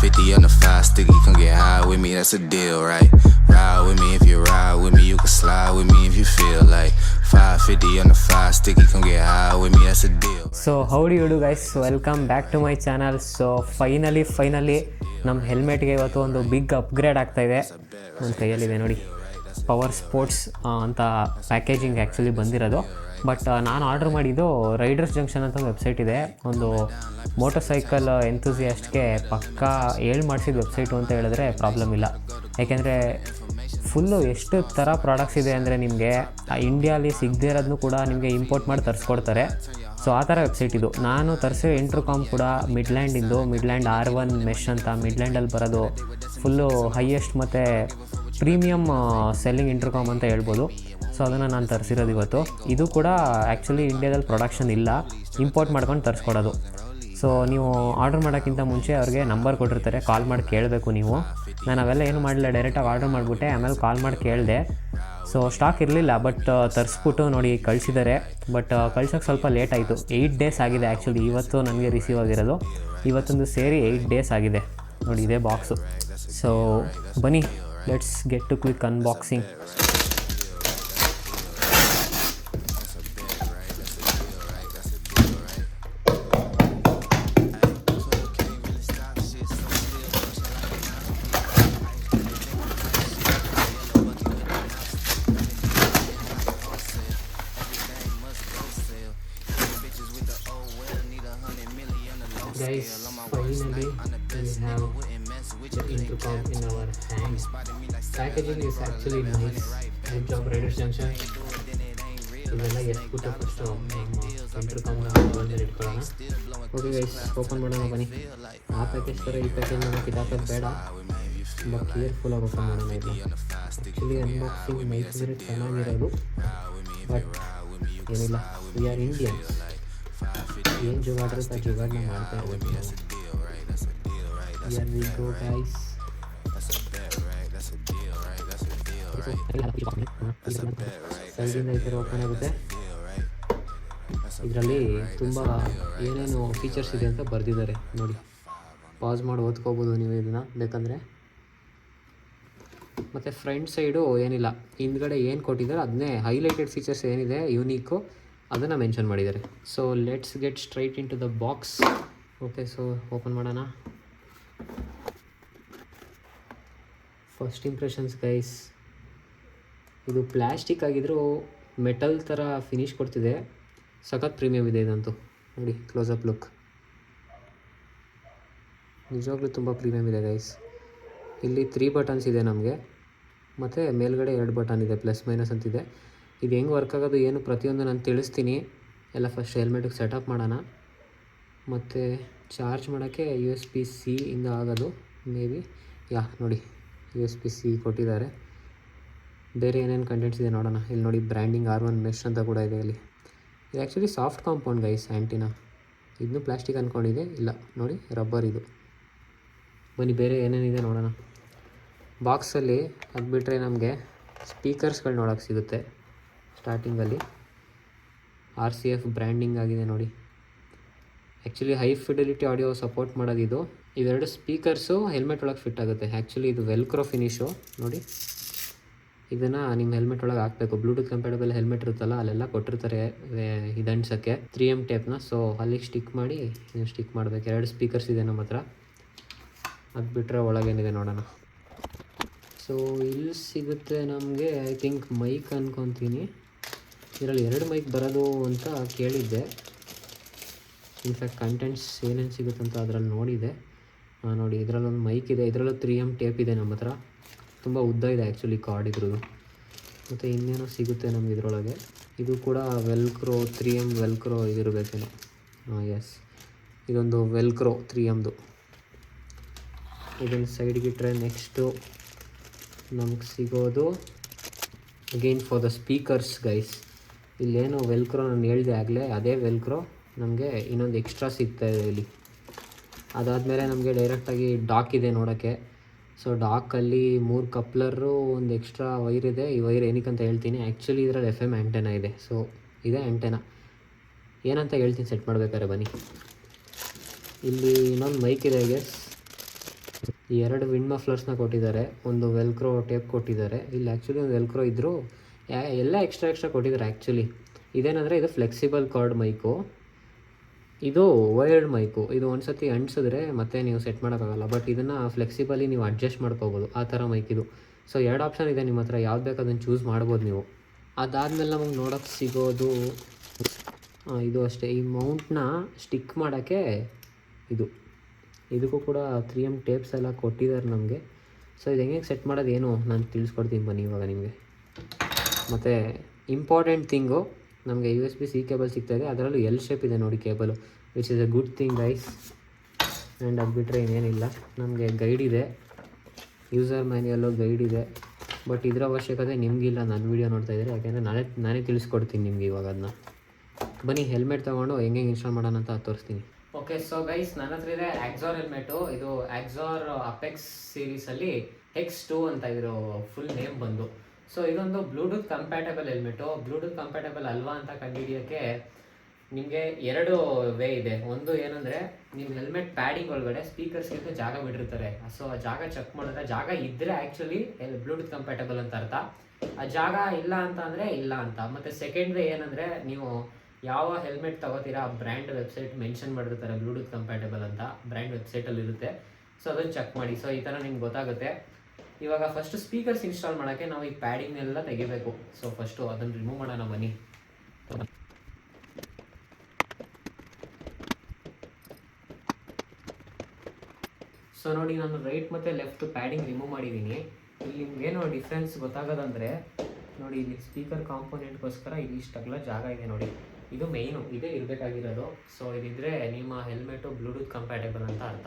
550 on the 5 sticky, come get high with me, that's a deal, right? Ride with me if you ride with me, you can slide with me if you feel like 550 on the 5 sticky, come get high with me, that's a deal. So how do you do guys? Welcome back to my channel. So finally ನಮ್ಮ ಹೆಲ್ಮೆಟ್ಗೆ ಇವತ್ತು ಒಂದು big upgrade ಆಗ್ತಾಯಿದೆ. ನನ್ನ ಕೈಯಲ್ಲಿದೆ ನೋಡಿ, power sports ಅಂತ packaging actually ಬಂದಿರೋದು. But ನಾನು ಆರ್ಡ್ರ್ ಮಾಡಿದ್ದು ರೈಡರ್ಸ್ ಜಂಕ್ಷನ್ ಅಂತ ಒಂದು ವೆಬ್ಸೈಟ್ ಇದೆ, ಒಂದು ಮೋಟರ್ ಸೈಕಲ್ ಎಂಥೂಸಿಯಾಸ್ಟ್ಗೆ ಪಕ್ಕಾ ಮಾಡಿಸಿದ ವೆಬ್ಸೈಟು ಅಂತ ಹೇಳಿದ್ರೆ ಪ್ರಾಬ್ಲಮ್ ಇಲ್ಲ. ಯಾಕೆಂದರೆ ಫುಲ್ಲು ಎಷ್ಟು ಥರ ಪ್ರಾಡಕ್ಟ್ಸ್ ಇದೆ ಅಂದರೆ ನಿಮಗೆ ಇಂಡಿಯಾಲಿ ಸಿಗದೇ ಇರೋದನ್ನು ಕೂಡ ನಿಮಗೆ ಇಂಪೋರ್ಟ್ ಮಾಡಿ ತರಿಸ್ಕೊಡ್ತಾರೆ. ಸೊ ಆ ಥರ ವೆಬ್ಸೈಟ್ ಇದು. ನಾನು ತರಿಸೋ ಇಂಟರ್ಕಾಮ್ ಕೂಡ ಮಿಡ್ಲ್ಯಾಂಡ್ R1 ಮೆಶ್ ಅಂತ ಮಿಡ್ಲ್ಯಾಂಡಲ್ಲಿ ಬರೋದು, ಫುಲ್ಲು ಹೈಯೆಸ್ಟ್ ಮತ್ತು ಪ್ರೀಮಿಯಮ್ ಸೆಲ್ಲಿಂಗ್ ಇಂಟರ್ಕಾಮ್ ಅಂತ ಹೇಳ್ಬೋದು. ಸೊ ಅದನ್ನು ನಾನು ತರಿಸಿರೋದು ಇವತ್ತು. ಇದು ಕೂಡ ಆ್ಯಕ್ಚುಲಿ ಇಂಡಿಯಾದಲ್ಲಿ ಪ್ರೊಡಕ್ಷನ್ ಇಲ್ಲ, ಇಂಪೋರ್ಟ್ ಮಾಡ್ಕೊಂಡು ತರಿಸ್ಕೊಡೋದು. ಸೊ ನೀವು ಆರ್ಡ್ರ್ ಮಾಡೋಕ್ಕಿಂತ ಮುಂಚೆ ಅವ್ರಿಗೆ ನಂಬರ್ ಕೊಟ್ಟಿರ್ತಾರೆ, ಕಾಲ್ ಮಾಡಿ ಕೇಳಬೇಕು ನೀವು. ನಾನು ಅವೆಲ್ಲ ಏನು ಮಾಡಲಿಲ್ಲ, ಡೈರೆಕ್ಟಾಗಿ ಆರ್ಡ್ರ್ ಮಾಡಿಬಿಟ್ಟೆ, ಆಮೇಲೆ ಕಾಲ್ ಮಾಡಿ ಕೇಳಿದೆ. ಸೊ ಸ್ಟಾಕ್ ಇರಲಿಲ್ಲ, ಬಟ್ ತರಿಸ್ಬಿಟ್ಟು ನೋಡಿ ಕಳಿಸಿದ್ದಾರೆ. ಬಟ್ ಕಳ್ಸೋಕ್ಕೆ ಸ್ವಲ್ಪ ಲೇಟ್ ಆಯಿತು. 8 ಡೇಸ್ ಆಗಿದೆ ಆ್ಯಕ್ಚುಲಿ. ಇವತ್ತು ನನಗೆ ರಿಸೀವ್ ಆಗಿರೋದು, ಇವತ್ತೊಂದು ಸೇರಿ 8 ಡೇಸ್ ಆಗಿದೆ ನೋಡಿ. ಇದೇ ಬಾಕ್ಸು. ಸೊ ಬನ್ನಿ, let's get to quick unboxing. Guys, finally we have the intercom in our hands. Packaging is actually nice. Good job, Raiders Junction. ಇದೆಲ್ಲ ಎತ್ಬಿಟ್ಟು ಫಸ್ಟು ಇಂಟರ್ಕಾಮ್ನ ಬಂದು ಇಟ್ಕೊಳ್ಳೋಣ. ಓಕೆ ಗೈಸ್, ಓಪನ್ ಮಾಡೋಣ ಬನ್ನಿ. ಆ ಪ್ಯಾಕೇಜ್ ಥರ ಈ ಪ್ಯಾಕೇಜ್ ನಮಗೆ ಕಿತಾಕೋದು ಬೇಡ, ತುಂಬ ಕೇರ್ಫುಲ್ಲಾಗಿ ಓಪನ್ ಮಾಡೋಣ. ಇದು ಆ್ಯಕ್ಚುಲಿ ಅನ್ಬಾಕ್ಸಿಂಗ್ ಮೈಸಿದ್ರೆ ಚೆನ್ನಾಗಿರೋದು, ಬಟ್ ಏನಿಲ್ಲ, ವಿ ಆರ್ ಇಂಡಿಯನ್ಸ್. ಏನು ಜುಗಾಡಿರುತ್ತೆ ಆ ಜುಗಾಡನ್ನ ಮಾಡ್ತಾ ಇರ್ಬೇಕು ನಾವು. Here we go guys. ಸೈಡಿಂದ ಈ ಥರ ಓಪನ್ ಆಗುತ್ತೆ. ಇದರಲ್ಲಿ ತುಂಬ ಏನೇನು ಫೀಚರ್ಸ್ ಇದೆ ಅಂತ ಬರೆದಿದ್ದಾರೆ ನೋಡಿ. ಪಾಸ್ ಮಾಡಿ ಓದ್ಕೋಬೋದು ನೀವು ಇದನ್ನು ಬೇಕಂದರೆ. ಮತ್ತು ಫ್ರಂಟ್ ಸೈಡು ಏನಿಲ್ಲ, ಹಿಂದ್ಗಡೆ ಏನು ಕೊಟ್ಟಿದ್ದಾರೆ ಅದನ್ನೇ ಹೈಲೈಟೆಡ್ ಫೀಚರ್ಸ್ ಏನಿದೆ ಯೂನಿಕ್ಕು ಅದನ್ನು ಮೆನ್ಷನ್ ಮಾಡಿದ್ದಾರೆ. So let's get straight into the box. Okay, so open ಮಾಡೋಣ. ಫಸ್ಟ್ ಇಂಪ್ರೆಷನ್ಸ್ ಗೈಸ್, ಇದು ಪ್ಲ್ಯಾಸ್ಟಿಕ್ ಆಗಿದ್ದರೂ ಮೆಟಲ್ ಥರ ಫಿನಿಶ್ ಕೊಡ್ತಿದೆ. ಸಖತ್ ಪ್ರೀಮಿಯಮ್ ಇದೆ ಇದಂತೂ ನೋಡಿ. ಕ್ಲೋಸಪ್ ಲುಕ್ ನಿಜವಾಗ್ಲೂ ತುಂಬ ಪ್ರೀಮಿಯಮ್ ಇದೆ ಗೈಸ್. ಇಲ್ಲಿ 3 ಬಟನ್ಸ್ ಇದೆ ನಮಗೆ, ಮತ್ತು ಮೇಲ್ಗಡೆ 2 ಬಟನ್ ಇದೆ, ಪ್ಲಸ್ ಮೈನಸ್ ಅಂತಿದೆ. ಇದು ಹೆಂಗೆ ವರ್ಕ್ ಆಗೋದು ಏನು ಪ್ರತಿಯೊಂದು ನಾನು ತಿಳಿಸ್ತೀನಿ. ಎಲ್ಲ ಫಸ್ಟ್ ಹೆಲ್ಮೆಟಿಗೆ ಸೆಟಪ್ ಮಾಡೋಣ. ಮತ್ತು ಚಾರ್ಜ್ ಮಾಡೋಕ್ಕೆ USB-C ಇಂದ ಆಗೋದು ಮೇ ಬಿ. ನೋಡಿ USB-C ಕೊಟ್ಟಿದ್ದಾರೆ. ಬೇರೆ ಏನೇನು ಕಂಟೆಂಟ್ಸ್ ಇದೆ ನೋಡೋಣ. ಇಲ್ಲಿ ನೋಡಿ ಬ್ರ್ಯಾಂಡಿಂಗ್ R1 ಮೆಶ್ ಅಂತ ಕೂಡ ಇದೆ ಇಲ್ಲಿ. ಇದು ಆ್ಯಕ್ಚುಲಿ ಸಾಫ್ಟ್ ಕಾಂಪೌಂಡ್ ಗೈಸ್, ಆ್ಯಂಟಿನಾ. ಇದನ್ನು ಪ್ಲಾಸ್ಟಿಕ್ ಅಂದ್ಕೊಂಡಿದೆ, ಇಲ್ಲ ನೋಡಿ ರಬ್ಬರ್ ಇದು. ಬನ್ನಿ ಬೇರೆ ಏನೇನಿದೆ ನೋಡೋಣ. ಬಾಕ್ಸಲ್ಲಿ ಅದು ಬಿಟ್ಟರೆ ನಮಗೆ ಸ್ಪೀಕರ್ಸ್ಗಳು ನೋಡೋಕ್ಕೆ ಸಿಗುತ್ತೆ. ಸ್ಟಾರ್ಟಿಂಗಲ್ಲಿ RCF ಬ್ರ್ಯಾಂಡಿಂಗ್ ಆಗಿದೆ ನೋಡಿ. Actually high fidelity audio support ಮಾಡೋದಿದು. ಇವೆರಡು ಸ್ಪೀಕರ್ಸು ಹೆಲ್ಮೆಟ್ ಒಳಗೆ ಫಿಟ್ ಆಗುತ್ತೆ. ಆ್ಯಕ್ಚುಲಿ ಇದು ವೆಲ್ಕ್ರೋ ಫಿನಿಶು ನೋಡಿ. ಇದನ್ನು ನಿಮ್ಮ ಹೆಲ್ಮೆಟ್ ಒಳಗೆ ಹಾಕಬೇಕು. ಬ್ಲೂಟೂತ್ ಕಂಪೇಟಬಲ್ ಹೆಲ್ಮೆಟ್ ಇರುತ್ತಲ್ಲ, ಅಲ್ಲೆಲ್ಲ ಕೊಟ್ಟಿರ್ತಾರೆ ಇದು ಅಂಟಿಸೋಕ್ಕೆ 3M ಟೇಪ್ನ. ಸೊ ಅಲ್ಲಿಗೆ ಸ್ಟಿಕ್ ಮಾಡಿ ಸ್ಟಿಕ್ ಮಾಡಬೇಕು. 2 ಸ್ಪೀಕರ್ಸ್ ಇದೆ ನಮ್ಮ ಹತ್ರ. ಅದು ಬಿಟ್ಟರೆ ಒಳಗೇನಿದೆ ನೋಡೋಣ. ಸೊ ಇಲ್ಲಿ ಸಿಗುತ್ತೆ ನಮಗೆ ಐ ಥಿಂಕ್ ಮೈಕ್ ಅಂದ್ಕೊತೀನಿ. ಇದರಲ್ಲಿ 2 ಮೈಕ್ ಬರೋದು ಅಂತ ಕೇಳಿದ್ದೆ. ಇನ್ಫ್ಯಾಕ್ಟ್ ಕಂಟೆಂಟ್ಸ್ ಏನೇನು ಸಿಗುತ್ತೆ ಅಂತ ಅದರಲ್ಲಿ ನೋಡಿದೆ. ನೋಡಿ ಇದರಲ್ಲೊಂದು ಮೈಕ್ ಇದೆ, ಇದರಲ್ಲೂ 3M ಟೇಪ್ ಇದೆ ನಮ್ಮ ಹತ್ರ. ತುಂಬ ಉದ್ದ ಇದೆ ಆ್ಯಕ್ಚುಲಿ ಕಾರ್ಡ್ ಇದ್ರದ್ದು. ಮತ್ತು ಇನ್ನೇನೋ ಸಿಗುತ್ತೆ ನಮ್ಗೆ ಇದರೊಳಗೆ. ಇದು ಕೂಡ ವೆಲ್ಕ್ರೋ 3M ವೆಲ್ಕ್ರೋ ಇದಿರಬೇಕೇನೋ. ಎಸ್, ಇದೊಂದು ವೆಲ್ಕ್ರೋ 3Mದು. ಇದನ್ನು ಸೈಡ್ಗಿಟ್ರೆ ನೆಕ್ಸ್ಟು ನಮ್ಗೆ ಸಿಗೋದು again for the speakers guys. ಇಲ್ಲೇನು ವೆಲ್ಕ್ರೋ ನಾನು ಹೇಳಿದೆ ಆಗಲೇ, ಅದೇ ವೆಲ್ಕ್ರೋ ನಮಗೆ ಇನ್ನೊಂದು ಎಕ್ಸ್ಟ್ರಾ ಸಿಗ್ತಾಯಿದೆ ಇಲ್ಲಿ. ಅದಾದಮೇಲೆ ನಮಗೆ ಡೈರೆಕ್ಟಾಗಿ ಡಾಕ್ ಇದೆ ನೋಡೋಕ್ಕೆ. ಸೊ ಡಾಕಲ್ಲಿ 3 ಕಪ್ಲರು, ಒಂದು ಎಕ್ಸ್ಟ್ರಾ ವೈರ್ ಇದೆ. ಈ ವೈರ್ ಏನಕ್ಕೆ ಅಂತ ಹೇಳ್ತೀನಿ. ಆ್ಯಕ್ಚುಲಿ ಇದರಲ್ಲಿ FM ಆ್ಯಂಟೆನಾ ಇದೆ. ಸೊ ಇದೇ ಆ್ಯಂಟೆನಾ ಏನಂತ ಹೇಳ್ತೀನಿ ಸೆಟ್ ಮಾಡಬೇಕಾದ್ರೆ ಬನ್ನಿ. ಇಲ್ಲಿ ಇನ್ನೊಂದು ಮೈಕ್ ಇದೆ ಗೆಸ್. 2 ವಿಂಡ್ ಮಫ್ಲರ್ಸ್ನ ಕೊಟ್ಟಿದ್ದಾರೆ, ಒಂದು ವೆಲ್ಕ್ರೋ ಟೇಪ್ ಕೊಟ್ಟಿದ್ದಾರೆ. ಇಲ್ಲಿ ಆ್ಯಕ್ಚುಲಿ ಒಂದು ವೆಲ್ಕ್ರೋ ಇದ್ದರೂ ಎಲ್ಲ ಎಕ್ಸ್ಟ್ರಾ ಕೊಟ್ಟಿದ್ದಾರೆ ಆ್ಯಕ್ಚುಲಿ. ಇದೇನಂದರೆ ಇದು ಫ್ಲೆಕ್ಸಿಬಲ್ ಕಾರ್ಡ್ ಮೈಕು, ಇದು ವೈರ್ಡ್ ಮೈಕು. ಇದು ಒಂದು ಸತಿ ಅಂಟಿಸಿದ್ರೆ ಮತ್ತೆ ನೀವು ಸೆಟ್ ಮಾಡೋಕ್ಕಾಗಲ್ಲ, ಬಟ್ ಇದನ್ನು ಫ್ಲೆಕ್ಸಿಬಲಿ ನೀವು ಅಡ್ಜಸ್ಟ್ ಮಾಡ್ಕೋಬೋದು, ಆ ಥರ ಮೈಕ್ ಇದು. ಸೊ 2 ಆಪ್ಷನ್ ಇದೆ ನಿಮ್ಮ ಹತ್ರ, ಯಾವ್ದು ಬೇಕು ಅದನ್ನು ಚೂಸ್ ಮಾಡ್ಬೋದು ನೀವು. ಅದಾದಮೇಲೆ ನಮಗೆ ನೋಡೋಕ್ಕೆ ಸಿಗೋದು ಇದು ಅಷ್ಟೇ. ಈ ಮೌಂಟ್ನ ಸ್ಟಿಕ್ ಮಾಡೋಕ್ಕೆ ಇದಕ್ಕೂ ಕೂಡ 3M ಟೇಪ್ಸ್ ಎಲ್ಲ ಕೊಟ್ಟಿದ್ದಾರೆ ನಮಗೆ. ಸೊ ಇದು ಹೆಂಗೆ ಸೆಟ್ ಮಾಡೋದು ಏನು ನಾನು ತಿಳಿಸ್ಕೊಡ್ತೀನಿ ಬನ್ನಿ ಇವಾಗ ನಿಮಗೆ. ಮತ್ತು ಇಂಪಾರ್ಟೆಂಟ್ ಥಿಂಗು, ನಮಗೆ USB-C ಕೇಬಲ್ ಸಿಗ್ತಾಯಿದೆ, ಅದರಲ್ಲೂ L ಶೇಪ್ ಇದೆ ನೋಡಿ cable, which is A good thing guys. And ಅದು ಬಿಟ್ಟರೆ ಇನ್ನೇನಿಲ್ಲ, ನಮಗೆ ಗೈಡ್ ಇದೆ, ಯೂಸರ್ ಮ್ಯಾನ್ಯಲ್ಲು ಗೈಡ್ ಇದೆ. ಬಟ್ ಇದರ ಅವಶ್ಯಕತೆ ನಿಮಗಿಲ್ಲ, ನಾನು ವೀಡಿಯೋ ನೋಡ್ತಾ ಇದ್ದಾರೆ, ಯಾಕೆಂದರೆ ನಾನೇ ತಿಳಿಸ್ಕೊಡ್ತೀನಿ ನಿಮಗೆ ಇವಾಗ ಅದನ್ನ. ಬನ್ನಿ ಹೆಲ್ಮೆಟ್ ತೊಗೊಂಡು ಹೆಂಗೆ ಇನ್ಸ್ಟಾಲ್ ಮಾಡೋಣ ಅಂತ ತೋರಿಸ್ತೀನಿ. ಓಕೆ, ಸೊ ಗೈಸ್ ನನ್ನ ಹತ್ರ ಇದೆ ಆಕ್ಸಾರ್ ಹೆಲ್ಮೆಟು. ಇದು ಆಕ್ಸಾರ್ ಅಪೆಕ್ಸ್ ಸೀರೀಸಲ್ಲಿ X2 ಅಂತ ಇರೋ ಫುಲ್ ನೇಮ್ ಬಂದು. ಸೊ ಇದೊಂದು Bluetooth compatible helmet. Bluetooth compatible ಅಲ್ವಾ ಅಂತ ಕಂಡುಹಿಡಿಯೋಕ್ಕೆ ನಿಮಗೆ 2 ವೇ ಇದೆ. ಒಂದು ಏನಂದರೆ ನಿಮ್ಮ ಹೆಲ್ಮೆಟ್ ಪ್ಯಾಡಿಂಗ್ ಒಳಗಡೆ ಸ್ಪೀಕರ್ಸ್ಗಿಂತ ಜಾಗ ಬಿಟ್ಟಿರ್ತಾರೆ. ಸೊ ಆ ಜಾಗ ಚೆಕ್ ಮಾಡಿದ್ರೆ ಜಾಗ ಇದ್ದರೆ ಆ್ಯಕ್ಚುಲಿ ಬ್ಲೂಟೂತ್ ಕಂಪ್ಯಾಟಬಲ್ ಅಂತ ಅರ್ಥ, ಆ ಜಾಗ ಇಲ್ಲ ಅಂತ ಅಂದರೆ ಇಲ್ಲ ಅಂತ. ಮತ್ತು ಸೆಕೆಂಡ್ ವೇ ಏನಂದರೆ ನೀವು ಯಾವ ಹೆಲ್ಮೆಟ್ ತಗೋತೀರಾ ಆ ಬ್ರ್ಯಾಂಡ್ ವೆಬ್ಸೈಟ್ ಮೆನ್ಷನ್ ಮಾಡಿರ್ತಾರೆ ಬ್ಲೂಟೂತ್ ಕಂಪ್ಯಾಟಬಲ್ ಅಂತ, ಬ್ರ್ಯಾಂಡ್ ವೆಬ್ಸೈಟಲ್ಲಿ ಇರುತ್ತೆ. ಸೊ ಅದನ್ನು ಚೆಕ್ ಮಾಡಿ. ಸೊ ಈ ಥರ ನಿಮ್ಗೆ ಗೊತ್ತಾಗುತ್ತೆ. ಇವಾಗ ಫಸ್ಟ್ ಸ್ಪೀಕರ್ಸ್ ಇನ್ಸ್ಟಾಲ್ ಮಾಡೋಕ್ಕೆ ನಾವು ಈ ಪ್ಯಾಡಿಂಗ್ನೆಲ್ಲ ತೆಗಿಬೇಕು. ಸೊ ಫಸ್ಟು ಅದನ್ನು ರಿಮೂವ್ ಮಾಡೋಣ ಬನ್ನಿ. ಸೊ ನೋಡಿ, ನಾನು ರೈಟ್ ಮತ್ತು ಲೆಫ್ಟ್ ಪ್ಯಾಡಿಂಗ್ ರಿಮೂವ್ ಮಾಡಿದ್ದೀನಿ. ಇಲ್ಲಿ ನಿಮ್ಗೇನೋ ಡಿಫ್ರೆನ್ಸ್ ಗೊತ್ತಾಗೋದಂದರೆ ನೋಡಿ, ಇಲ್ಲಿ ಸ್ಪೀಕರ್ ಕಾಂಪೋನೆಂಟ್ಗೋಸ್ಕರ ಇಲ್ಲಿ ಇಷ್ಟೆಲ್ಲ ಜಾಗ ಇದೆ ನೋಡಿ, ಇದು ಮೇಯ್ನು, ಇದೇ ಇರಬೇಕಾಗಿರೋದು. ಸೊ ಇದಿದ್ರೆ ನಿಮ್ಮ ಹೆಲ್ಮೆಟು ಬ್ಲೂಟೂತ್ ಕಂಪ್ಯಾಟಬಲ್ ಅಂತ ಅರ್ಥ.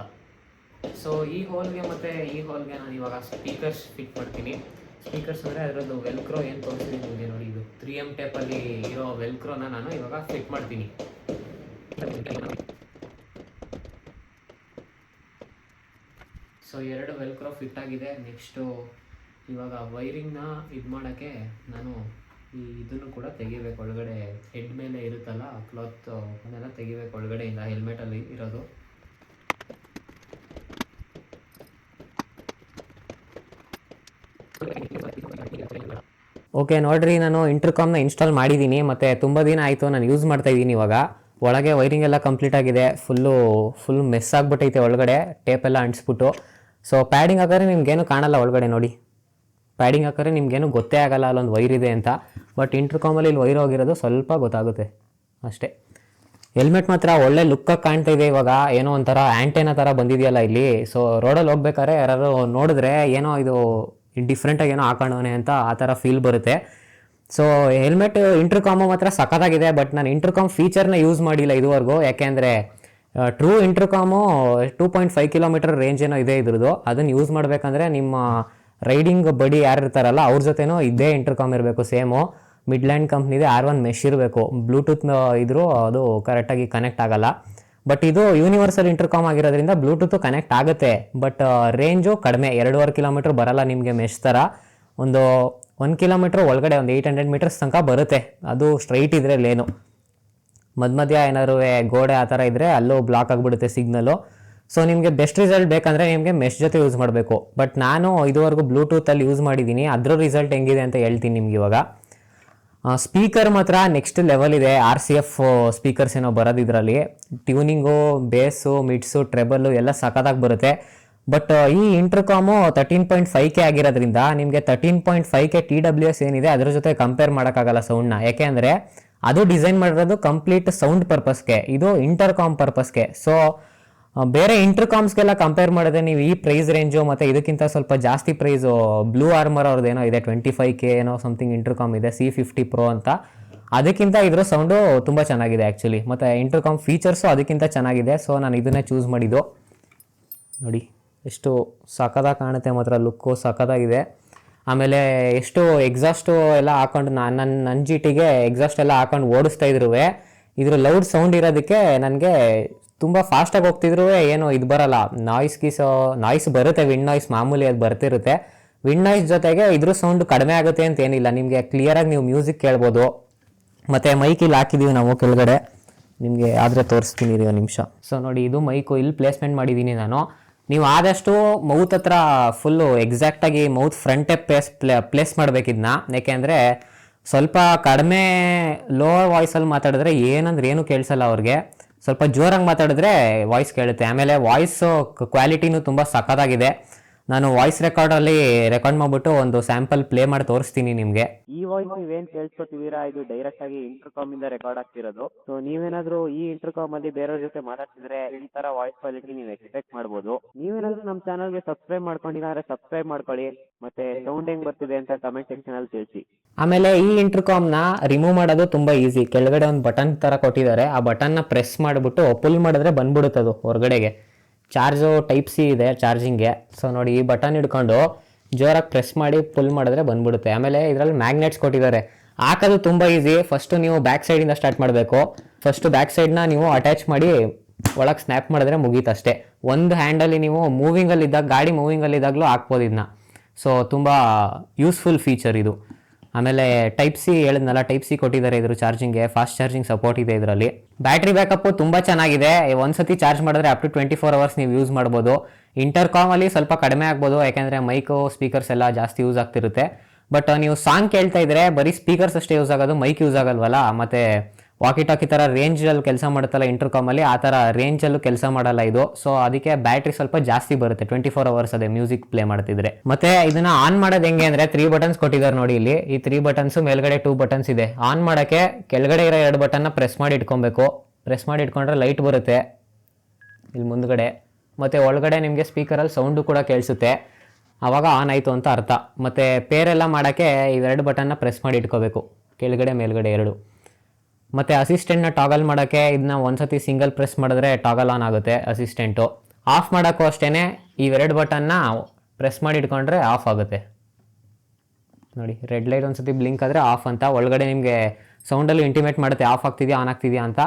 ಸೊ ಈ ಹೋಲ್ಗೆ ಮತ್ತು ಈ ಹೋಲ್ಗೆ ನಾನು ಇವಾಗ ಸ್ಪೀಕರ್ಸ್ ಫಿಟ್ ಮಾಡ್ತೀನಿ. ಸ್ಪೀಕರ್ಸ್ ಅಂದರೆ ಅದರದ್ದು ವೆಲ್ಕ್ರೋ ಏನು ತೋರಿಸ್ತೀನಿ ನಿಮಗೆ ನೋಡಿ, ಇದು 3M ಟೇಪಲ್ಲಿ ಇರೋ ವೆಲ್ಕ್ರೋನ ನಾನು ಇವಾಗ ಫಿಟ್ ಮಾಡ್ತೀನಿ. ಸೊ 2 ವೆಲ್ಕ್ರೋ ಫಿಟ್ ಆಗಿದೆ. ನೆಕ್ಸ್ಟು ಇವಾಗ ವೈರಿಂಗ್ನ ಇದು ಮಾಡೋಕ್ಕೆ ನಾನು ಇದನ್ನು ಕೂಡ ತೆಗಿಬೇಕು. ಒಳಗಡೆ ಹೆಡ್ ಮೇಲೆ ಇರುತ್ತಲ್ಲ ಕ್ಲಾತ್, ಅದನ್ನೆಲ್ಲ ತೆಗಿಬೇಕು ಒಳಗಡೆಯಿಂದ, ಹೆಲ್ಮೆಟಲ್ಲಿ ಇರೋದು. ಓಕೆ ನೋಡಿರಿ, ನಾನು ಇಂಟರ್ಕಾಮ್ನ ಇನ್ಸ್ಟಾಲ್ ಮಾಡಿದ್ದೀನಿ ಮತ್ತು ತುಂಬ ದಿನ ಆಯಿತು ನಾನು ಯೂಸ್ ಮಾಡ್ತಾಯಿದ್ದೀನಿ. ಇವಾಗ ಒಳಗೆ ವೈರಿಂಗ್ ಎಲ್ಲ ಕಂಪ್ಲೀಟ್ ಆಗಿದೆ, ಫುಲ್ ಮೆಸ್ ಆಗಿಬಿಟ್ಟೈತೆ ಒಳಗಡೆ, ಟೇಪೆಲ್ಲ ಅಂಟಿಸ್ಬಿಟ್ಟು. ಸೊ ಪ್ಯಾಡಿಂಗ್ ಹಾಕಿದ್ರೆ ನಿಮ್ಗೇನು ಕಾಣಲ್ಲ ಒಳಗಡೆ ನೋಡಿ, ಪ್ಯಾಡಿಂಗ್ ಹಾಕಿದ್ರೆ ನಿಮ್ಗೇನು ಗೊತ್ತೇ ಆಗಲ್ಲ ಅಲ್ಲೊಂದು ವೈರ್ ಇದೆ ಅಂತ. ಬಟ್ ಇಂಟರ್ಕಾಮಲ್ಲಿ ಇಲ್ಲಿ ವೈರ್ ಹೋಗಿರೋದು ಸ್ವಲ್ಪ ಗೊತ್ತಾಗುತ್ತೆ ಅಷ್ಟೇ. ಹೆಲ್ಮೆಟ್ ಮಾತ್ರ ಒಳ್ಳೆ ಲುಕ್ಕಾಗಿ ಕಾಣ್ತಾ ಇದೆ. ಇವಾಗ ಏನೋ ಒಂಥರ ಆ್ಯಂಟೇನಾ ಥರ ಬಂದಿದೆಯಲ್ಲ ಇಲ್ಲಿ. ಸೊ ರೋಡಲ್ಲಿ ಹೋಗ್ಬೇಕಾದ್ರೆ ಯಾರು ನೋಡಿದ್ರೆ ಏನೋ ಇದು ಡಿಫ್ರೆಂಟಾಗಿ ಏನೋ ಹಾಕೋಣವನೆ ಅಂತ ಆ ಥರ ಫೀಲ್ ಬರುತ್ತೆ. ಸೊ ಹೆಲ್ಮೆಟ್ ಇಂಟರ್ಕಾಮು ಮಾತ್ರ ಸಖತ್ತಾಗಿದೆ. ಬಟ್ ನಾನು ಇಂಟರ್ಕಾಮ್ ಫೀಚರ್ನ ಯೂಸ್ ಮಾಡಿಲ್ಲ ಇದುವರೆಗೂ, ಯಾಕೆಂದರೆ ಟ್ರೂ ಇಂಟರ್ಕಾಮು 2.5 ಕಿಲೋಮೀಟರ್ ರೇಂಜ್ ಏನೋ ಇದೆ ಇದ್ರದ್ದು. ಅದನ್ನು ಯೂಸ್ ಮಾಡಬೇಕಂದ್ರೆ ನಿಮ್ಮ ರೈಡಿಂಗ್ ಬಡಿ ಯಾರು ಇರ್ತಾರಲ್ಲ ಅವ್ರ ಜೊತೆನೂ ಇದೇ ಇಂಟರ್ಕಾಮ್ ಇರಬೇಕು, ಸೇಮು ಮಿಡ್ಲ್ಯಾಂಡ್ ಕಂಪ್ನಿದೆ R1 ಮೆಶ್ ಇರಬೇಕು. ಬ್ಲೂಟೂತ್ ಇದ್ರೂ ಅದು ಕರೆಕ್ಟಾಗಿ ಕನೆಕ್ಟ್ ಆಗಲ್ಲ. ಬಟ್ ಇದು ಯೂನಿವರ್ಸಲ್ ಇಂಟರ್ಕಾಮ್ ಆಗಿರೋದ್ರಿಂದ ಬ್ಲೂಟೂತು ಕನೆಕ್ಟ್ ಆಗುತ್ತೆ, ಬಟ್ ರೇಂಜು ಕಡಿಮೆ, 2.5 ಕಿಲೋಮೀಟ್ರ್ ಬರೋಲ್ಲ ನಿಮಗೆ ಮೆಶ್ ಥರ. ಒಂದು 1 ಕಿಲೋಮೀಟ್ರ್ ಒಳಗಡೆ ಒಂದು 800 ಮೀಟರ್ಸ್ ತನಕ ಬರುತ್ತೆ. ಅದು ಸ್ಟ್ರೈಟ್ ಇದ್ದರೆ ಲೇನು, ಮಧ್ಯ ಏನಾದ್ರು ಗೋಡೆ ಆ ಥರ ಇದ್ದರೆ ಅಲ್ಲೂ ಬ್ಲಾಕ್ ಆಗಿಬಿಡುತ್ತೆ ಸಿಗ್ನಲ್ಲು. ಸೊ ನಿಮಗೆ ಬೆಸ್ಟ್ ರಿಸಲ್ಟ್ ಬೇಕಂದರೆ ನಿಮಗೆ ಮೆಶ್ ಜೊತೆ ಯೂಸ್ ಮಾಡಬೇಕು. ಬಟ್ ನಾನು ಇದುವರೆಗೂ ಬ್ಲೂಟೂತಲ್ಲಿ ಯೂಸ್ ಮಾಡಿದ್ದೀನಿ, ಅದರ ರಿಸಲ್ಟ್ ಹೆಂಗಿದೆ ಅಂತ ಹೇಳ್ತೀನಿ ನಿಮ್ಗೆ ಇವಾಗ. ಸ್ಪೀಕರ್ ಮಾತ್ರ ನೆಕ್ಸ್ಟ್ ಲೆವೆಲ್ ಇದೆ. RCF ಸ್ಪೀಕರ್ಸ್ ಏನೋ ಬರೋದು ಇದರಲ್ಲಿ. ಟ್ಯೂನಿಂಗು, ಬೇಸು, ಮಿಡ್ಸು, ಟ್ರೆಬಲ್ಲು ಎಲ್ಲ ಸಖತ್ತಾಗಿ ಬರುತ್ತೆ. ಬಟ್ ಈ ಇಂಟರ್ಕಾಮು 13.5K ಆಗಿರೋದ್ರಿಂದ ನಿಮಗೆ 13.5K TWS ಏನಿದೆ ಅದರ ಜೊತೆ ಕಂಪೇರ್ ಮಾಡೋಕ್ಕಾಗಲ್ಲ ಸೌಂಡ್ನ. ಯಾಕೆಂದರೆ ಅದು ಡಿಸೈನ್ ಮಾಡಿರೋದು ಕಂಪ್ಲೀಟ್ ಸೌಂಡ್ ಪರ್ಪಸ್ಗೆ, ಇದು ಇಂಟರ್ಕಾಮ್ ಪರ್ಪಸ್ಗೆ. ಸೊ ಬೇರೆ ಇಂಟರ್ಕಾಮ್ಸ್ಗೆಲ್ಲ ಕಂಪೇರ್ ಮಾಡಿದ್ರೆ ನೀವು ಈ ಪ್ರೈಸ್ ರೇಂಜು ಮತ್ತು ಇದಕ್ಕಿಂತ ಸ್ವಲ್ಪ ಜಾಸ್ತಿ ಪ್ರೈಸು ಬ್ಲೂ ಆರ್ಮರ್ ಅವ್ರದ್ದೇನೋ ಇದೆ, 25K ಏನೋ ಸಮಥಿಂಗ್ ಇಂಟರ್ಕಾಮ್ ಇದೆ, C50 Pro ಅಂತ. ಅದಕ್ಕಿಂತ ಇದ್ರ ಸೌಂಡು ತುಂಬ ಚೆನ್ನಾಗಿದೆ ಆ್ಯಕ್ಚುಲಿ, ಮತ್ತು ಇಂಟರ್ಕಾಮ್ ಫೀಚರ್ಸು ಅದಕ್ಕಿಂತ ಚೆನ್ನಾಗಿದೆ. ಸೊ ನಾನು ಇದನ್ನೇ ಚೂಸ್ ಮಾಡಿದ್ದು. ನೋಡಿ ಎಷ್ಟು ಸಖತ್ತಾಗಿ ಕಾಣುತ್ತೆ, ಮಾತ್ರ ಲುಕ್ಕು ಸಖತ್ತಾಗಿದೆ. ಆಮೇಲೆ ಎಷ್ಟು ಎಕ್ಸಾಸ್ಟು ಎಲ್ಲ ಹಾಕೊಂಡು ನನ್ನ GTಗೆ ಎಕ್ಸಾಸ್ಟ್ ಎಲ್ಲ ಹಾಕೊಂಡು ಓಡಿಸ್ತಾ ಇದ್ರು ಇದ್ರ ಲೌಡ್ ಸೌಂಡ್ ಇರೋದಕ್ಕೆ ನನಗೆ ತುಂಬ ಫಾಸ್ಟಾಗಿ ಹೋಗ್ತಿದ್ರು ಏನೋ ಇದು ಬರೋಲ್ಲ, ನಾಯ್ಸ್ ಬರುತ್ತೆ, ವಿಂಡ್ ನಾಯ್ಸ್ ಮಾಮೂಲಿ ಅದು ಬರ್ತಿರುತ್ತೆ. ವಿಂಡ್ ನಾಯ್ಸ್ ಜೊತೆಗೆ ಇದ್ರ ಸೌಂಡ್ ಕಡಿಮೆ ಆಗುತ್ತೆ ಅಂತ ಏನಿಲ್ಲ, ನಿಮಗೆ ಕ್ಲಿಯರಾಗಿ ನೀವು ಮ್ಯೂಸಿಕ್ ಕೇಳ್ಬೋದು. ಮತ್ತು ಮೈಕಿಲ್ಲಿ ಹಾಕಿದ್ದೀವಿ ನಾವು ಕೆಳಗಡೆ, ನಿಮಗೆ ಆದರೆ ತೋರಿಸ್ತೀನಿ ರೀ ಒಂದು ನಿಮಿಷ. ಸೊ ನೋಡಿ, ಇದು ಮೈಕು ಇಲ್ಲಿ ಪ್ಲೇಸ್ಮೆಂಟ್ ಮಾಡಿದ್ದೀನಿ ನಾನು. ನೀವು ಆದಷ್ಟು ಮೌತ್ ಹತ್ರ ಫುಲ್ಲು ಎಕ್ಸಾಕ್ಟಾಗಿ ಮೌತ್ ಫ್ರಂಟೇ ಪ್ಲೇಸ್ ಮಾಡಬೇಕಿದ್ನ. ಯಾಕೆಂದರೆ ಸ್ವಲ್ಪ ಕಡಿಮೆ ಲೋವರ್ ವಾಯ್ಸಲ್ಲಿ ಮಾತಾಡಿದ್ರೆ ಏನಂದ್ರೆ ಏನು ಕೇಳಿಸಲ್ಲ ಅವ್ರಿಗೆ. ಸ್ವಲ್ಪ ಜೋರಾಗಿ ಮಾತಾಡಿದ್ರೆ ವಾಯ್ಸ್ ಕೇಳುತ್ತೆ. ಆಮೇಲೆ ವಾಯ್ಸು ಕ್ವಾಲಿಟಿನೂ ತುಂಬ ಸಖತ್ತಾಗಿದೆ. ನಾನು ವಾಯ್ಸ್ ರೆಕಾರ್ಡ್ ಮಾಡಿಬಿಟ್ಟು ಒಂದು ಸ್ಯಾಂಪಲ್ ಪ್ಲೇ ಮಾಡಿ ತೋರಿಸ್ತೀನಿ ನಿಮಗೆ. ಈ ವಾಯ್ಸ್ ನೀವೇನ್ ಕೇಳಿಸ್ಕೊತಿದ್ದೀರಾ, ಇದು ಡೈರೆಕ್ಟ್ ಆಗಿ ಇಂಟರ್ಕಾಮ್ ಇಂದ ರೆಕಾರ್ಡ್ ಆಗ್ತಿರೋದು. ಸೊ ನೀವೇನಾದ್ರೂ ಈ ಇಂಟರ್ಕಾಮ್ ಅಲ್ಲಿ ಬೇರೆಯವ್ರ ಜೊತೆ ಮಾತಾಡ್ತಿದ್ರೆ ಈ ತರ ವಾಯ್ಸ್ ಕ್ವಾಲಿಟಿ ನೀವು ಎಕ್ಸ್ಪೆಕ್ಟ್ ಮಾಡ್ಬೋದು. ನೀವೇನಾದ್ರೂ ನಮ್ಮ ಚಾನಲ್ಗೆ ಸಬ್ಸ್ಕ್ರೈಬ್ ಮಾಡ್ಕೊಂಡಿದ್ರೆ ಸಬ್ಸ್ಕ್ರೈಬ್ ಮಾಡ್ಕೊಳ್ಳಿ. ಮತ್ತೆ ಸೌಂಡ್ ಹೆಂಗ್ ಬರ್ತಿದೆ ಅಂತ ಕಮೆಂಟ್ ಸೆಕ್ಷನ್ ಅಲ್ಲಿ ತಿಳಿಸಿ. ಆಮೇಲೆ ಈ ಇಂಟರ್ಕಾಮ್ನ ರಿಮೂವ್ ಮಾಡೋದು ತುಂಬ ಈಸಿ. ಕೆಳಗಡೆ ಒಂದು ಬಟನ್ ಥರ ಕೊಟ್ಟಿದ್ದಾರೆ. ಆ ಬಟನ್ನ ಪ್ರೆಸ್ ಮಾಡಿಬಿಟ್ಟು ಪುಲ್ ಮಾಡಿದ್ರೆ ಬಂದ್ಬಿಡುತ್ತದು ಹೊರಗಡೆಗೆ. ಚಾರ್ಜು ಟೈಪ್ ಸಿ ಇದೆ ಚಾರ್ಜಿಂಗ್ಗೆ. ಸೊ ನೋಡಿ, ಈ ಬಟನ್ ಹಿಡ್ಕೊಂಡು ಜೋರಾಗಿ ಪ್ರೆಸ್ ಮಾಡಿ ಪುಲ್ ಮಾಡಿದ್ರೆ ಬಂದ್ಬಿಡುತ್ತೆ. ಆಮೇಲೆ ಇದರಲ್ಲಿ ಮ್ಯಾಗ್ನೆಟ್ಸ್ ಕೊಟ್ಟಿದ್ದಾರೆ. ಹಾಕೋದು ತುಂಬ ಈಸಿ. ಫಸ್ಟು ನೀವು ಬ್ಯಾಕ್ ಸೈಡಿಂದ ಸ್ಟಾರ್ಟ್ ಮಾಡಬೇಕು. ಫಸ್ಟು ಬ್ಯಾಕ್ ಸೈಡ್ನ ನೀವು ಅಟ್ಯಾಚ್ ಮಾಡಿ ಒಳಗೆ ಸ್ನ್ಯಾಪ್ ಮಾಡಿದ್ರೆ ಮುಗೀತಷ್ಟೇ. ಒಂದು ಹ್ಯಾಂಡಲ್ಲಿ ನೀವು ಮೂವಿಂಗಲ್ಲಿದ್ದಾಗ, ಗಾಡಿ ಮೂವಿಂಗಲ್ಲಿದ್ದಾಗಲೂ ಹಾಕ್ಬೋದು ಇದನ್ನ. ಸೊ ತುಂಬ ಯೂಸ್ಫುಲ್ ಫೀಚರ್ ಇದು. ಆಮೇಲೆ ಟೈಪ್ ಸಿ ಹೇಳಿದ್ನಲ್ಲ, ಟೈಪ್ ಸಿ ಕೊಟ್ಟಿದ್ದಾರೆ ಇದ್ರ ಚಾರ್ಜಿಂಗ್ಗೆ. ಫಾಸ್ಟ್ ಚಾರ್ಜಿಂಗ್ ಸಪೋರ್ಟ್ ಇದೆ ಇದರಲ್ಲಿ. ಬ್ಯಾಟ್ರಿ ಬ್ಯಾಕಪ್ಪು ತುಂಬ ಚೆನ್ನಾಗಿದೆ. ಒಂದ್ಸತಿ ಚಾರ್ಜ್ ಮಾಡಿದ್ರೆ ಅಪ್ ಟು 24 hours ನೀವು ಯೂಸ್ ಮಾಡ್ಬೋದು. ಇಂಟರ್ಕಾಮಲ್ಲಿ ಸ್ವಲ್ಪ ಕಡಿಮೆ ಆಗ್ಬೋದು, ಯಾಕೆಂದರೆ ಮೈಕು ಸ್ಪೀಕರ್ಸ್ ಎಲ್ಲ ಜಾಸ್ತಿ ಯೂಸ್ ಆಗ್ತಿರುತ್ತೆ. ಬಟ್ ನೀವು ಸಾಂಗ್ ಕೇಳ್ತಾ ಇದ್ರೆ ಬರೀ ಸ್ಪೀಕರ್ಸ್ ಅಷ್ಟೇ ಯೂಸ್ ಆಗೋದು, ಮೈಕ್ ಯೂಸ್ ಆಗಲ್ವಲ್ಲ. ಮತ್ತು ವಾಕಿ ಟಾಕಿ ಥರ ರೇಂಜಲ್ಲಿ ಕೆಲಸ ಮಾಡುತ್ತಲ್ಲ ಇಂಟರ್ಕಾಮಲ್ಲಿ, ಆ ಥರ ರೇಂಜಲ್ಲೂ ಕೆಲಸ ಮಾಡಲ್ಲ ಇದು. ಸೊ ಅದಕ್ಕೆ ಬ್ಯಾಟ್ರಿ ಸ್ವಲ್ಪ ಜಾಸ್ತಿ ಬರುತ್ತೆ 24 hours ಅದೇ ಮ್ಯೂಸಿಕ್ ಪ್ಲೇ ಮಾಡ್ತಿದ್ರೆ. ಮತ್ತೆ ಇದನ್ನ ಆನ್ ಮಾಡೋದು ಹೆಂಗೆ ಅಂದರೆ 3 buttons ಕೊಟ್ಟಿದ್ದಾರೆ ನೋಡಿ ಇಲ್ಲಿ. ಈ 3 buttons ಮೇಲ್ಗಡೆ 2 buttons ಇದೆ. ಆನ್ ಮಾಡೋಕ್ಕೆ ಕೆಳಗಡೆ ಇರೋ 2 ಬಟನ್ನ ಪ್ರೆಸ್ ಮಾಡಿ ಇಟ್ಕೊಬೇಕು. ಪ್ರೆಸ್ ಮಾಡಿ ಇಟ್ಕೊಂಡ್ರೆ ಲೈಟ್ ಬರುತ್ತೆ ಇಲ್ಲಿ ಮುಂದ್ಗಡೆ. ಮತ್ತು ಒಳಗಡೆ ನಿಮಗೆ ಸ್ಪೀಕರಲ್ಲಿ ಸೌಂಡು ಕೂಡ ಕೇಳಿಸುತ್ತೆ. ಆವಾಗ ಆನ್ ಆಯಿತು ಅಂತ ಅರ್ಥ. ಮತ್ತು ಪೇರೆಲ್ಲ ಮಾಡೋಕ್ಕೆ ಇವೆರಡು ಬಟನ್ನ ಪ್ರೆಸ್ ಮಾಡಿ ಇಟ್ಕೋಬೇಕು, ಕೆಳಗಡೆ ಮೇಲ್ಗಡೆ 2. ಮತ್ತು ಅಸಿಸ್ಟೆಂಟ್ನ ಟಾಗಲ್ ಮಾಡೋಕ್ಕೆ ಇದನ್ನ ಒಂದ್ಸತಿ ಸಿಂಗಲ್ ಪ್ರೆಸ್ ಮಾಡಿದ್ರೆ ಟಾಗಲ್ ಆನ್ ಆಗುತ್ತೆ ಅಸಿಸ್ಟೆಂಟು. ಆಫ್ ಮಾಡೋಕ್ಕೂ ಅಷ್ಟೇ ಇವೆರಡು ಬಟನ್ನ ಪ್ರೆಸ್ ಮಾಡಿ ಇಟ್ಕೊಂಡ್ರೆ ಆಫ್ ಆಗುತ್ತೆ ನೋಡಿ. ರೆಡ್ ಲೈಟ್ ಒಂದ್ಸತಿ ಬ್ಲಿಂಕ್ ಆದರೆ ಆಫ್ ಅಂತ. ಒಳಗಡೆ ನಿಮಗೆ ಸೌಂಡಲ್ಲಿ ಇಂಟಿಮೇಟ್ ಮಾಡುತ್ತೆ ಆಫ್ ಆಗ್ತಿದೆಯಾ ಆನ್ ಆಗ್ತಿದೆಯಾ ಅಂತ.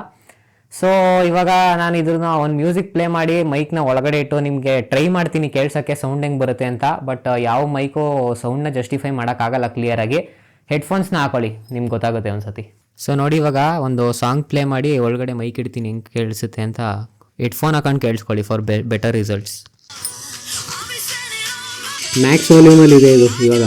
ಸೊ ಇವಾಗ ನಾನು ಇದ್ರನ್ನ ಒಂದು ಮ್ಯೂಸಿಕ್ ಪ್ಲೇ ಮಾಡಿ ಮೈಕ್ನ ಒಳಗಡೆ ಇಟ್ಟು ನಿಮಗೆ ಟ್ರೈ ಮಾಡ್ತೀನಿ ಕೇಳ್ಸೋಕ್ಕೆ ಸೌಂಡ್ ಹೆಂಗೆ ಬರುತ್ತೆ ಅಂತ. ಬಟ್ ಯಾವ ಮೈಕು ಸೌಂಡ್ನ ಜಸ್ಟಿಫೈ ಮಾಡೋಕ್ಕಾಗಲ್ಲ ಕ್ಲಿಯರಾಗಿ. ಹೆಡ್ಫೋನ್ಸ್ನ ಹಾಕೊಳ್ಳಿ, ನಿಮ್ಗೆ ಗೊತ್ತಾಗುತ್ತೆ ಒಂದ್ಸತಿ. ಸೊ ನೋಡಿ, ಇವಾಗ ಒಂದು ಸಾಂಗ್ ಪ್ಲೇ ಮಾಡಿ ಒಳಗಡೆ ಮೈಕ್ ಇಡ್ತೀನಿ ಹೆಂಗೆ ಕೇಳಿಸುತ್ತೆ ಅಂತ. ಹೆಡ್ಫೋನ್ ಹಾಕೊಂಡು ಕೇಳಿಸ್ಕೊಳ್ಳಿ ಫಾರ್ ಬೆಟರ್ ರಿಸಲ್ಟ್ಸ್. ಮ್ಯಾಕ್ಸ್ ವಾಲ್ಯೂಮಲ್ಲಿ ಇದೆ ಇದು ಇವಾಗ.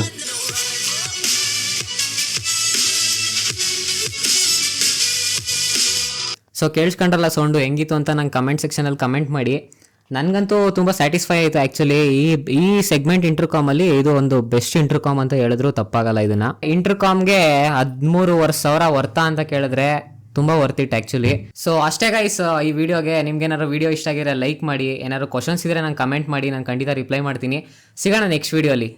ಸೊ ಕೇಳಿಸ್ಕೊಂಡ್ರಲ್ಲ ಸೌಂಡು ಹೆಂಗಿತ್ತು ಅಂತ ನಂಗೆ ಕಮೆಂಟ್ ಸೆಕ್ಷನಲ್ಲಿ ಕಮೆಂಟ್ ಮಾಡಿ. ನನಗಂತೂ ತುಂಬ ಸ್ಯಾಟಿಸ್ಫೈ ಆಯಿತು ಆ್ಯಕ್ಚುಲಿ. ಈ ಸೆಗ್ಮೆಂಟ್ ಇಂಟರ್ಕಾಮಲ್ಲಿ ಇದು ಒಂದು ಬೆಸ್ಟ್ ಇಂಟರ್ಕಾಮ್ ಅಂತ ಹೇಳಿದ್ರು ತಪ್ಪಾಗಲ್ಲ. ಇದನ್ನು ಇಂಟರ್ಕಾಮ್ಗೆ 13,500 ವರ್ತಾ ಅಂತ ಕೇಳಿದ್ರೆ ತುಂಬ ವರ್ತ್ ಇಟ್ ಆ್ಯಕ್ಚುಲಿ. ಸೊ ಅಷ್ಟೇ ಗೈಸ್, ಈ ವಿಡಿಯೋಗೆ ನಿಮ್ಗೆ ಏನಾದ್ರು ವಿಡಿಯೋ ಇಷ್ಟ ಆಗಿದ್ರೆ ಲೈಕ್ ಮಾಡಿ. ಏನಾದ್ರು ಕ್ವಶನ್ಸ್ ಇದ್ದರೆ ನಂಗೆ ಕಮೆಂಟ್ ಮಾಡಿ, ನಾನು ಖಂಡಿತ ರಿಪ್ಲೈ ಮಾಡ್ತೀನಿ. ಸಿಗೋಣ ನೆಕ್ಸ್ಟ್ ವಿಡಿಯೋಲಿ.